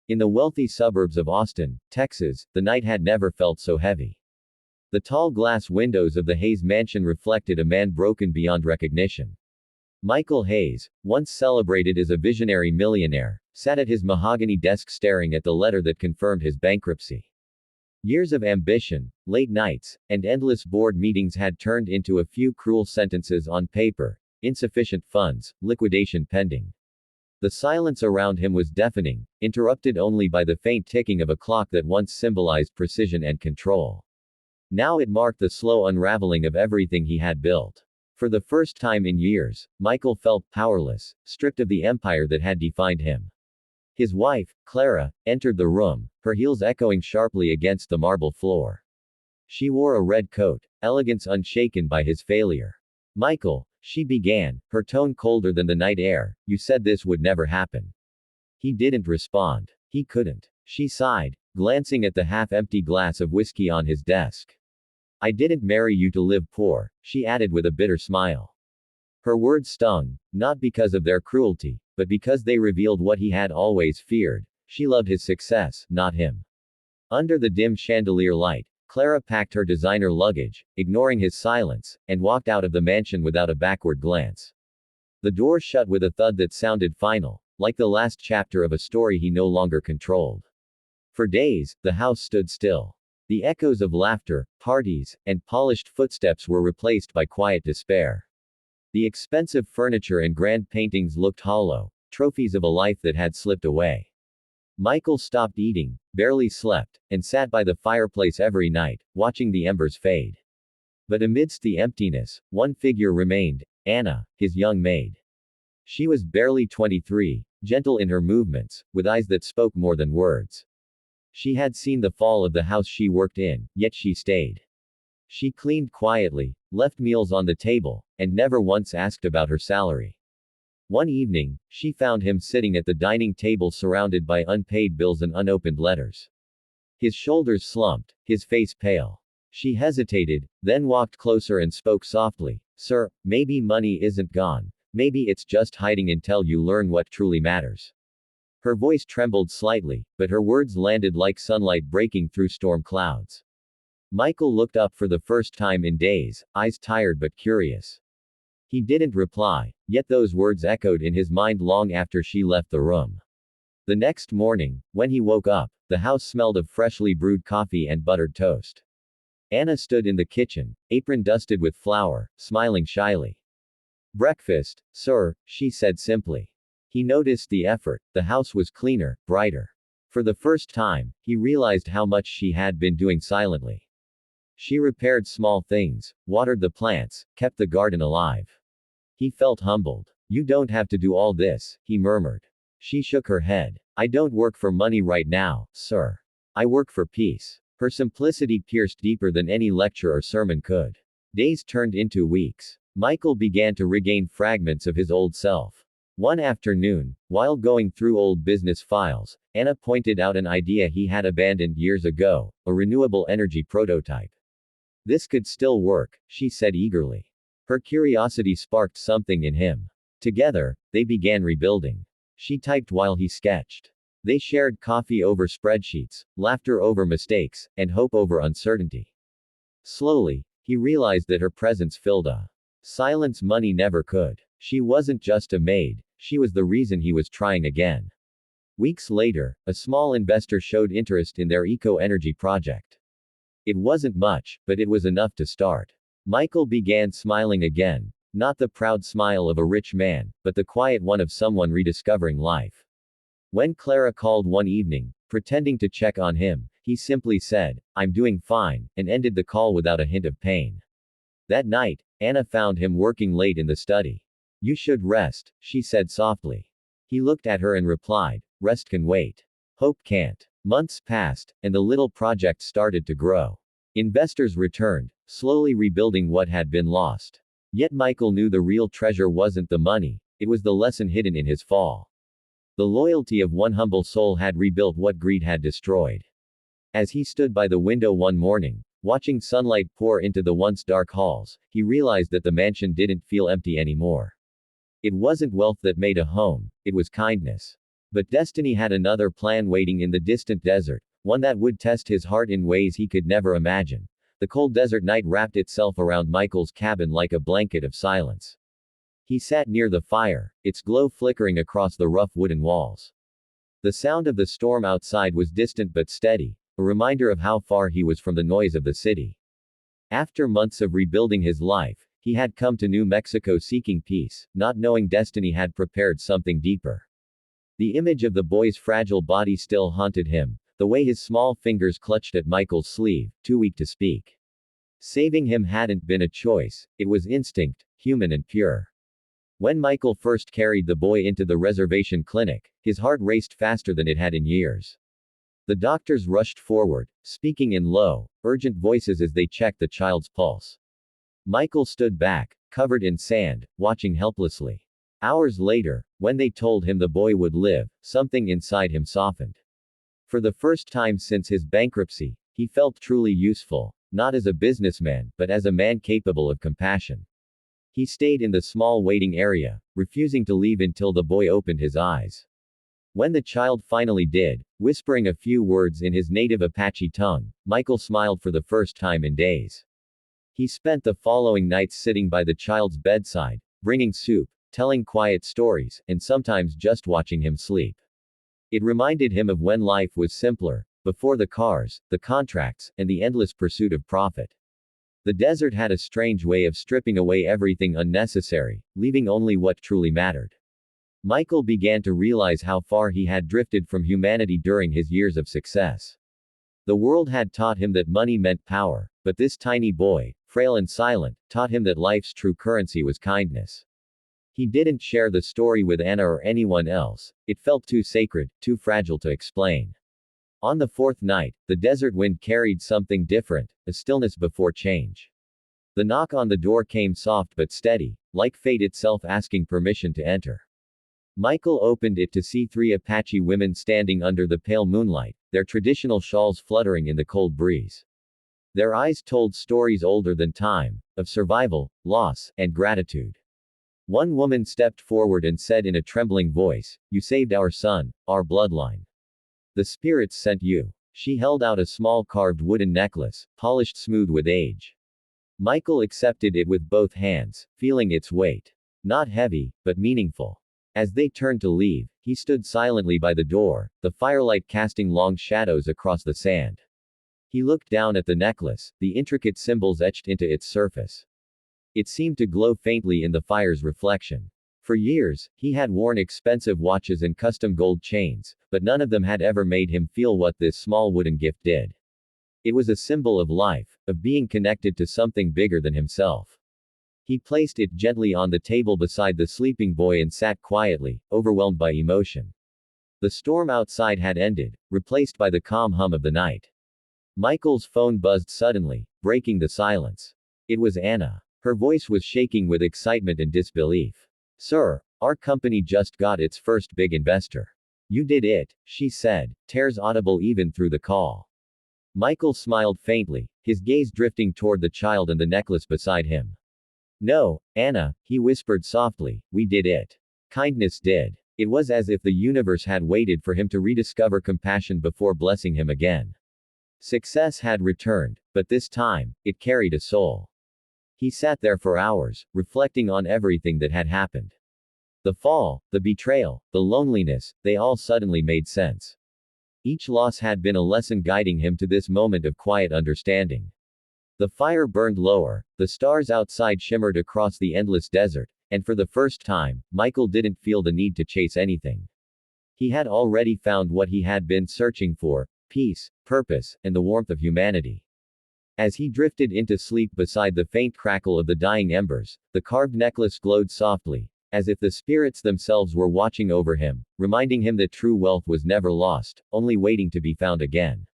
In the wealthy suburbs of Austin, Texas, the night had never felt so heavy. The tall glass windows of the Hayes mansion reflected a man broken beyond recognition. Michael Hayes, once celebrated as a visionary millionaire, sat at his mahogany desk staring at the letter that confirmed his bankruptcy. Years of ambition, late nights, and endless board meetings had turned into a few cruel sentences on paper: insufficient funds, liquidation pending. The silence around him was deafening, interrupted only by the faint ticking of a clock that once symbolized precision and control. Now it marked the slow unraveling of everything he had built. For the first time in years, Michael felt powerless, stripped of the empire that had defined him. His wife, Clara, entered the room, her heels echoing sharply against the marble floor. She wore a red coat, elegance unshaken by his failure. "Michael," she began, her tone colder than the night air, "you said this would never happen." He didn't respond. He couldn't. She sighed, glancing at the half-empty glass of whiskey on his desk. "I didn't marry you to live poor," she added with a bitter smile. Her words stung, not because of their cruelty, but because they revealed what he had always feared. She loved his success, not him. Under the dim chandelier light, Clara packed her designer luggage, ignoring his silence, and walked out of the mansion without a backward glance. The door shut with a thud that sounded final, like the last chapter of a story he no longer controlled. For days, the house stood still. The echoes of laughter, parties, and polished footsteps were replaced by quiet despair. The expensive furniture and grand paintings looked hollow, trophies of a life that had slipped away. Michael stopped eating, barely slept, and sat by the fireplace every night, watching the embers fade. But amidst the emptiness, one figure remained: Anna, his young maid. She was barely 23, gentle in her movements, with eyes that spoke more than words. She had seen the fall of the house she worked in, yet she stayed. She cleaned quietly, left meals on the table, and never once asked about her salary. One evening, she found him sitting at the dining table surrounded by unpaid bills and unopened letters. His shoulders slumped, his face pale. She hesitated, then walked closer and spoke softly: "Sir, maybe money isn't gone. Maybe it's just hiding until you learn what truly matters." Her voice trembled slightly, but her words landed like sunlight breaking through storm clouds. Michael looked up for the first time in days, eyes tired but curious. He didn't reply, yet those words echoed in his mind long after she left the room. The next morning, when he woke up, the house smelled of freshly brewed coffee and buttered toast. Anna stood in the kitchen, apron dusted with flour, smiling shyly. "Breakfast, sir," she said simply. He noticed the effort. The house was cleaner, brighter. For the first time, he realized how much she had been doing silently. She repaired small things, watered the plants, kept the garden alive. He felt humbled. "You don't have to do all this," he murmured. She shook her head. "I don't work for money right now, sir. I work for peace." Her simplicity pierced deeper than any lecture or sermon could. Days turned into weeks. Michael began to regain fragments of his old self. One afternoon, while going through old business files, Anna pointed out an idea he had abandoned years ago: a renewable energy prototype. "This could still work," she said eagerly. Her curiosity sparked something in him. Together, they began rebuilding. She typed while he sketched. They shared coffee over spreadsheets, laughter over mistakes, and hope over uncertainty. Slowly, he realized that her presence filled a silence money never could. She wasn't just a maid, she was the reason he was trying again. Weeks later, a small investor showed interest in their eco-energy project. It wasn't much, but it was enough to start. Michael began smiling again, not the proud smile of a rich man, but the quiet one of someone rediscovering life. When Clara called one evening, pretending to check on him, he simply said, "I'm doing fine," and ended the call without a hint of pain. That night, Anna found him working late in the study. "You should rest," she said softly. He looked at her and replied, "Rest can wait. Hope can't." Months passed, and the little project started to grow. Investors returned, slowly rebuilding what had been lost. Yet Michael knew the real treasure wasn't the money, it was the lesson hidden in his fall. The loyalty of one humble soul had rebuilt what greed had destroyed. As he stood by the window one morning, watching sunlight pour into the once dark halls, he realized that the mansion didn't feel empty anymore. It wasn't wealth that made a home, it was kindness. But destiny had another plan waiting in the distant desert, one that would test his heart in ways he could never imagine. The cold desert night wrapped itself around Michael's cabin like a blanket of silence. He sat near the fire, its glow flickering across the rough wooden walls. The sound of the storm outside was distant but steady, a reminder of how far he was from the noise of the city. After months of rebuilding his life, he had come to New Mexico seeking peace, not knowing destiny had prepared something deeper. The image of the boy's fragile body still haunted him, the way his small fingers clutched at Michael's sleeve, too weak to speak. Saving him hadn't been a choice, it was instinct, human and pure. When Michael first carried the boy into the reservation clinic, his heart raced faster than it had in years. The doctors rushed forward, speaking in low, urgent voices as they checked the child's pulse. Michael stood back, covered in sand, watching helplessly. Hours later, when they told him the boy would live, something inside him softened. For the first time since his bankruptcy, he felt truly useful, not as a businessman, but as a man capable of compassion. He stayed in the small waiting area, refusing to leave until the boy opened his eyes. When the child finally did, whispering a few words in his native Apache tongue, Michael smiled for the first time in days. He spent the following nights sitting by the child's bedside, bringing soup, telling quiet stories, and sometimes just watching him sleep. It reminded him of when life was simpler, before the cars, the contracts, and the endless pursuit of profit. The desert had a strange way of stripping away everything unnecessary, leaving only what truly mattered. Michael began to realize how far he had drifted from humanity during his years of success. The world had taught him that money meant power, but this tiny boy, frail and silent, taught him that life's true currency was kindness. He didn't share the story with Anna or anyone else, it felt too sacred, too fragile to explain. On the fourth night, the desert wind carried something different, a stillness before change. The knock on the door came soft but steady, like fate itself asking permission to enter. Michael opened it to see three Apache women standing under the pale moonlight, their traditional shawls fluttering in the cold breeze. Their eyes told stories older than time, of survival, loss, and gratitude. One woman stepped forward and said in a trembling voice, "You saved our son, our bloodline. The spirits sent you." She held out a small carved wooden necklace, polished smooth with age. Michael accepted it with both hands, feeling its weight. Not heavy, but meaningful. As they turned to leave, he stood silently by the door, the firelight casting long shadows across the sand. He looked down at the necklace, the intricate symbols etched into its surface. It seemed to glow faintly in the fire's reflection. For years, he had worn expensive watches and custom gold chains, but none of them had ever made him feel what this small wooden gift did. It was a symbol of life, of being connected to something bigger than himself. He placed it gently on the table beside the sleeping boy and sat quietly, overwhelmed by emotion. The storm outside had ended, replaced by the calm hum of the night. Michael's phone buzzed suddenly, breaking the silence. It was Anna. Her voice was shaking with excitement and disbelief. "Sir, our company just got its first big investor. You did it," she said, tears audible even through the call. Michael smiled faintly, his gaze drifting toward the child and the necklace beside him. "No, Anna," he whispered softly, "we did it. Kindness did." It was as if the universe had waited for him to rediscover compassion before blessing him again. Success had returned, but this time, it carried a soul. He sat there for hours, reflecting on everything that had happened. The fall, the betrayal, the loneliness, they all suddenly made sense. Each loss had been a lesson guiding him to this moment of quiet understanding. The fire burned lower, the stars outside shimmered across the endless desert, and for the first time, Michael didn't feel the need to chase anything. He had already found what he had been searching for: peace, purpose, and the warmth of humanity. As he drifted into sleep beside the faint crackle of the dying embers, the carved necklace glowed softly, as if the spirits themselves were watching over him, reminding him that true wealth was never lost, only waiting to be found again.